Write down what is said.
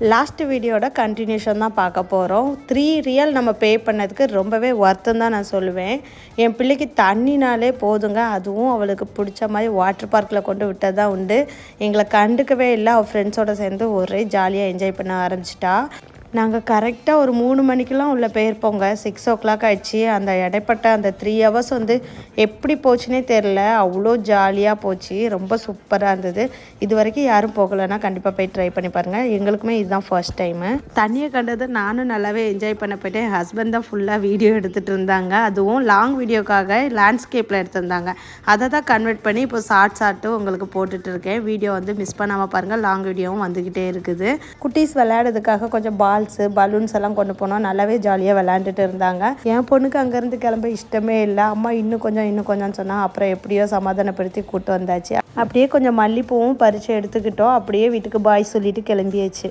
Last வீடியோட continuation தான் பார்க்க போகிறோம். 3 ரியல் நம்ம பே பண்ணதுக்கு ரொம்பவே ஒர்த்துன்னு தான் நான் சொல்லுவேன். என் பிள்ளைக்கு தண்ணினாலே போதுங்க, அதுவும் அவளுக்கு பிடிச்ச மாதிரி வாட்டர் பார்க்கில் கொண்டு விட்டது தான் உண்டு. எங்களை கண்டுக்கவே இல்லை. அவள் ஃப்ரெண்ட்ஸோடு சேர்ந்து ஒரே ஜாலியாக என்ஜாய் பண்ண ஆரம்பிச்சிட்டா. நாங்கள் கரெக்டாக ஒரு 3 மணிக்கெலாம் உள்ளே போயிருப்போங்க. 6 o'clock ஆகிடுச்சி. அந்த இடைப்பட்ட அந்த 3 hours வந்து எப்படி போச்சுன்னே தெரில. அவ்வளோ ஜாலியாக போச்சு. ரொம்ப சூப்பராக இருந்தது. இது வரைக்கும் யாரும் போகலைன்னா கண்டிப்பாக போய் ட்ரை பண்ணி பாருங்கள். எங்களுக்குமே இதுதான் ஃபர்ஸ்ட் டைமு. தண்ணியை கண்டது நானும் நல்லாவே என்ஜாய் பண்ண போயிட்டேன். என் ஹஸ்பண்ட் தான் ஃபுல்லாக வீடியோ எடுத்துகிட்டு இருந்தாங்க. அதுவும் லாங் வீடியோக்காக லேண்ட்ஸ்கேப்பில் எடுத்திருந்தாங்க. அதை தான் கன்வெர்ட் பண்ணி இப்போ ஷார்ட்ஸாட்டும் உங்களுக்கு போட்டுட்டு இருக்கேன். வீடியோ வந்து மிஸ் பண்ணாமல் பாருங்கள். லாங் வீடியோவும் வந்துக்கிட்டே இருக்குது. குட்டீஸ் விளையாடுறதுக்காக கொஞ்சம் பலூன்ஸ் எல்லாம் கொண்டு போனோம். நல்லாவே ஜாலியாக விளையாண்டுட்டு இருந்தாங்க. என் பொண்ணுக்கு அங்கேருந்து கிளம்ப இஷ்டமே இல்லை. அம்மா இன்னும் கொஞ்சம்னு சொன்னால் அப்புறம் எப்படியோ சமாதானப்படுத்தி கூப்பிட்டு வந்தாச்சு. அப்படியே கொஞ்சம் மல்லிப்பூவும் பறித்து எடுத்துக்கிட்டோம். அப்படியே வீட்டுக்கு பாய் சொல்லிட்டு கிளம்பியாச்சு.